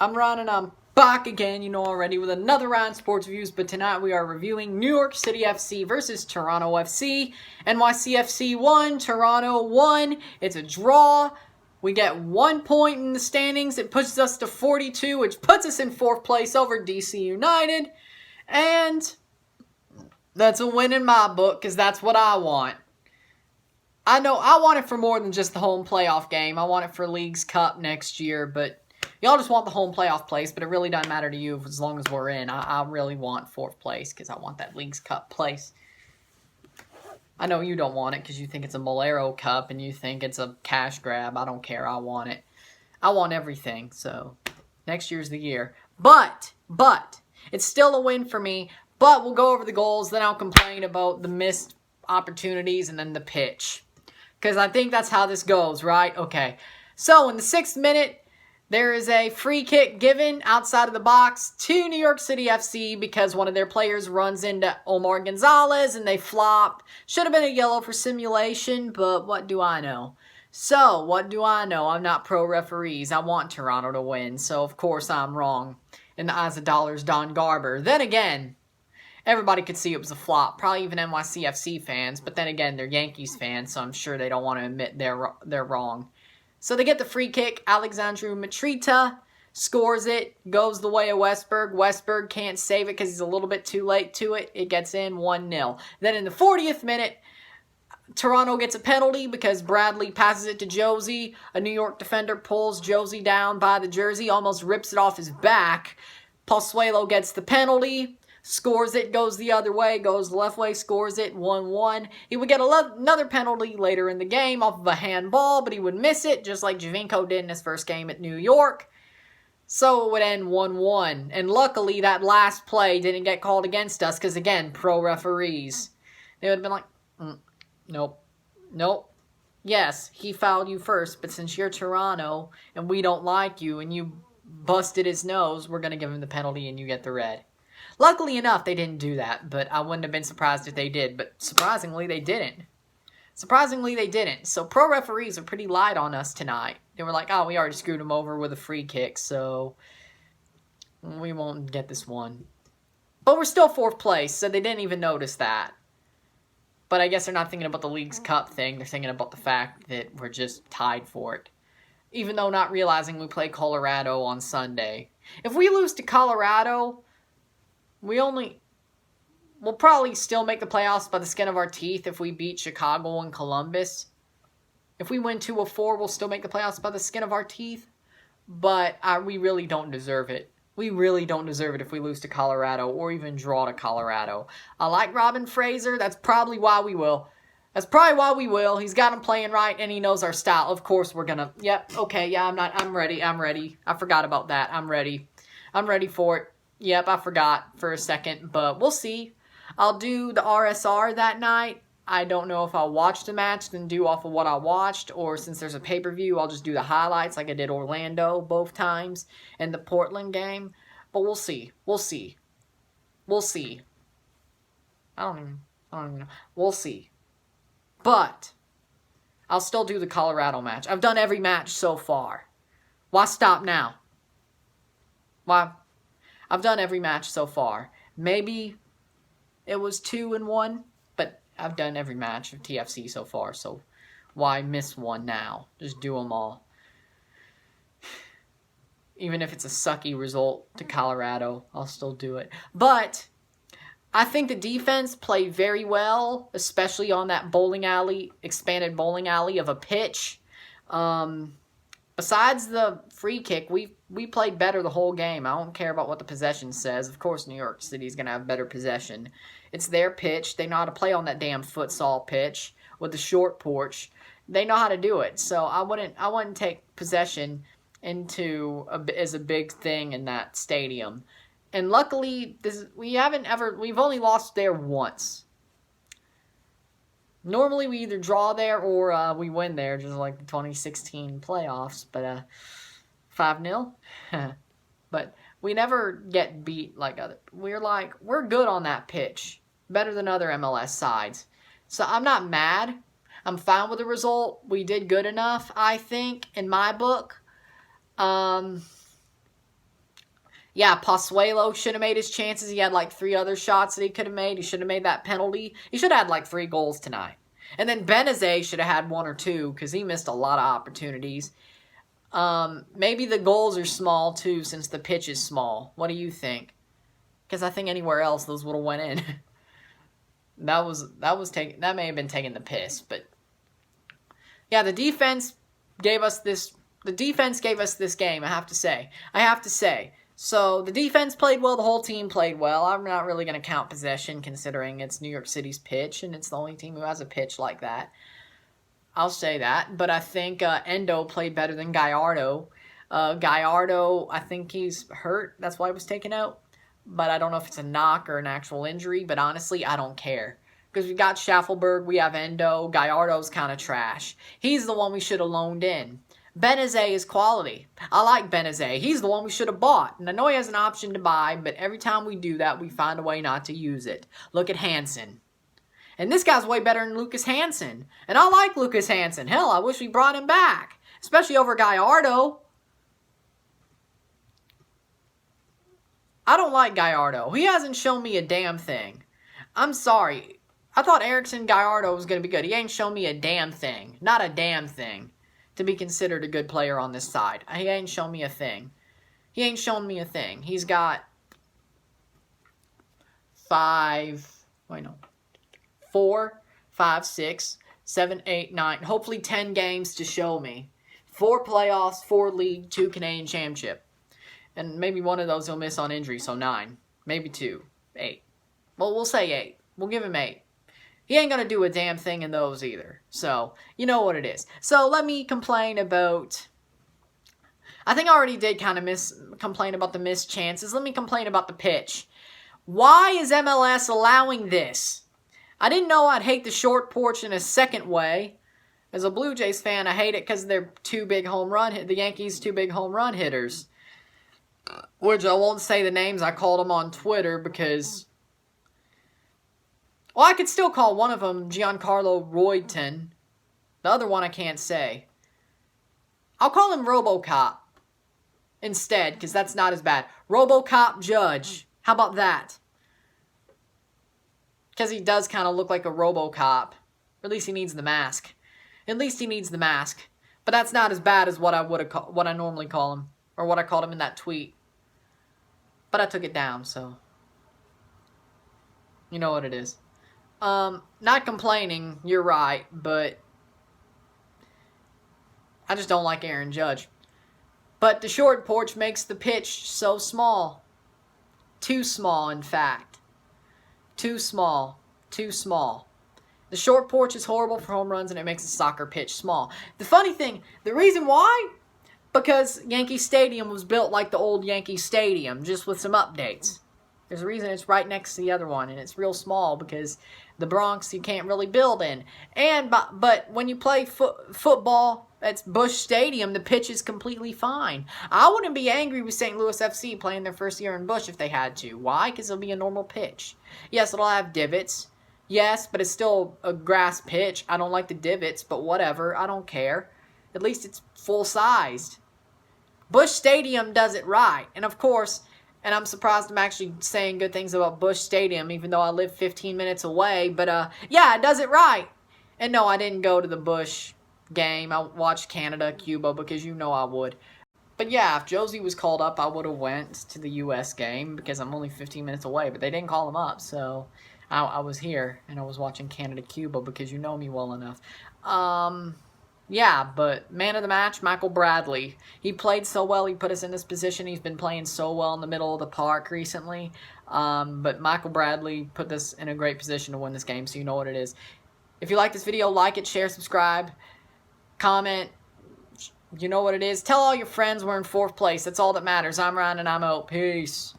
I'm Ron and I'm back again, you know already, with another round of sports reviews, but tonight we are reviewing New York City FC versus Toronto FC. NYC FC won, Toronto won. It's a draw. We get 1 point in the standings. It pushes us to 42, which puts us in 4th place over DC United. And that's a win in my book, because that's what I want. I know I want it for more than just the home playoff game. I want it for Leagues Cup next year, but y'all just want the home playoff place, but it really doesn't matter to you as long as we're in. I really want 4th place because I want that Leagues Cup place. I know you don't want it because you think it's a Molero Cup and you think it's a cash grab. I don't care. I want it. I want everything. So next year's the year. But it's still a win for me. But we'll go over the goals. Then I'll complain about the missed opportunities and then the pitch. Because I think that's how this goes, right? Okay. So in the 6th minute, there is a free kick given outside of the box to New York City FC because one of their players runs into Omar Gonzalez and they flopped. Should have been a yellow for simulation, but what do I know? So, what do I know? I'm not pro referees. I want Toronto to win, so of course I'm wrong. In the eyes of dollars, Don Garber. Then again, everybody could see it was a flop. Probably even NYCFC fans, but then again, they're Yankees fans, so I'm sure they don't want to admit they're wrong. So they get the free kick. Alexandru Mitrita scores it. Goes the way of Westberg. Westberg can't save it because he's a little bit too late to it. It gets in 1-0. Then in the 40th minute, Toronto gets a penalty because Bradley passes it to Josie. A New York defender pulls Josie down by the jersey. Almost rips it off his back. Pozuelo gets the penalty. Scores it, goes the other way, goes the left way, scores it, 1-1. He would get another penalty later in the game off of a handball, but he would miss it, just like Javinko did in his first game at New York. So it would end 1-1. And luckily, that last play didn't get called against us, because again, pro referees. They would have been like, nope. Yes, he fouled you first, but since you're Toronto, and we don't like you, and you busted his nose, we're going to give him the penalty, and you get the red. Luckily enough, they didn't do that, but I wouldn't have been surprised if they did. But surprisingly, they didn't. So pro referees are pretty light on us tonight. They were like, oh, we already screwed them over with a free kick, so we won't get this one. But we're still 4th place, so they didn't even notice that. But I guess they're not thinking about the Leagues Cup thing. They're thinking about the fact that we're just tied for it. Even though not realizing we play Colorado on Sunday. If we lose to Colorado, we'll probably still make the playoffs by the skin of our teeth if we beat Chicago and Columbus. If we win 2-4, we'll still make the playoffs by the skin of our teeth. But we really don't deserve it. We really don't deserve it if we lose to Colorado or even draw to Colorado. I like Robin Fraser. That's probably why we will. He's got him playing right and he knows our style. Of course we're gonna, I'm ready. I forgot about that. I'm ready for it. Yep, I forgot for a second, but we'll see. I'll do the RSR that night. I don't know if I'll watch the match, then do off of what I watched, or since there's a pay-per-view, I'll just do the highlights like I did Orlando both times and the Portland game. But we'll see. I don't even know. We'll see. But I'll still do the Colorado match. I've done every match so far. Why stop now? Why? I've done every match so far. Maybe it was 2-1, but I've done every match of TFC so far, so why miss one now? Just do them all. Even if it's a sucky result to Colorado, I'll still do it. But I think the defense played very well, especially on that expanded bowling alley of a pitch. Besides the free kick, we played better the whole game. I don't care about what the possession says. Of course, New York City's going to have better possession. It's their pitch. They know how to play on that damn futsal pitch with the short porch. They know how to do it. So I wouldn't take possession as a big thing in that stadium. And luckily, we've only lost there once. Normally, we either draw there or we win there, just like the 2016 playoffs. But 5-0. But we never get beat like other. We're good on that pitch, better than other MLS sides. So I'm not mad. I'm fine with the result. We did good enough, I think, in my book. Yeah, Pozuelo should have made his chances. He had like 3 other shots that he could have made. He should have made that penalty. He should have had like 3 goals tonight. And then Benazet should have had 1 or 2 because he missed a lot of opportunities. Maybe the goals are small too since the pitch is small. What do you think? Because I think anywhere else those would have went in. that may have been taking the piss, but yeah, the defense gave us this game, I have to say. So the defense played well, the whole team played well. I'm not really going to count possession considering it's New York City's pitch, and it's the only team who has a pitch like that. I'll say that. But I think Endo played better than Gallardo. Gallardo, I think he's hurt. That's why he was taken out. But I don't know if it's a knock or an actual injury. But honestly, I don't care. Because we got Schaffelberg, we have Endo. Gallardo's kind of trash. He's the one we should have loaned in. Benazet is quality. I like Benazet. He's the one we should have bought. And I know he has an option to buy, but every time we do that, we find a way not to use it. Look at Hansen. And this guy's way better than Lucas Hansen. And I like Lucas Hansen. Hell, I wish we brought him back. Especially over Gallardo. I don't like Gallardo. He hasn't shown me a damn thing. I'm sorry. I thought Erickson Gallardo was going to be good. He ain't shown me a damn thing. Not a damn thing. To be considered a good player on this side. He ain't shown me a thing. He's got 4, 5, 6, 7, 8, 9, hopefully 10 games to show me. 4 playoffs, 4 league, 2 Canadian championship. And maybe one of those he'll miss on injury, so 9. Maybe 2. 8. Well, we'll say 8. We'll give him 8. He ain't going to do a damn thing in those either. So, you know what it is. So, let me complain about... I think I already did kind of complain about the missed chances. Let me complain about the pitch. Why is MLS allowing this? I didn't know I'd hate the short porch in a second way. As a Blue Jays fan, I hate it because they're the Yankees' 2 big home run hitters. Which I won't say the names. I called them on Twitter because... Well, I could still call one of them Giancarlo Royton. The other one I can't say. I'll call him RoboCop instead, because that's not as bad. RoboCop Judge. How about that? Because he does kind of look like a RoboCop. Or at least he needs the mask. But that's not as bad as what I normally call him. Or what I called him in that tweet. But I took it down, so... You know what it is. Not complaining, you're right, but I just don't like Aaron Judge. But the short porch makes the pitch so small. Too small, in fact. Too small. The short porch is horrible for home runs, and it makes a soccer pitch small. The funny thing, the reason why? Because Yankee Stadium was built like the old Yankee Stadium, just with some updates. There's a reason it's right next to the other one, and it's real small because the Bronx you can't really build in. But when you play football at Busch Stadium, the pitch is completely fine. I wouldn't be angry with St. Louis FC playing their first year in Busch if they had to. Why? Because it'll be a normal pitch. Yes, it'll have divots. Yes, but it's still a grass pitch. I don't like the divots, but whatever. I don't care. At least it's full-sized. Busch Stadium does it right. And of course... And I'm surprised I'm actually saying good things about Busch Stadium, even though I live 15 minutes away. But, yeah, it does it right. And no, I didn't go to the Busch game. I watched Canada, Cuba, because you know I would. But, yeah, if Josie was called up, I would have went to the U.S. game because I'm only 15 minutes away. But they didn't call him up, so I was here. And I was watching Canada, Cuba because you know me well enough. Yeah, but man of the match, Michael Bradley. He played so well. He put us in this position. He's been playing so well in the middle of the park recently. But Michael Bradley put us in a great position to win this game, so you know what it is. If you like this video, like it, share, subscribe, comment. You know what it is. Tell all your friends we're in 4th place. That's all that matters. I'm Ryan, and I'm out. Peace.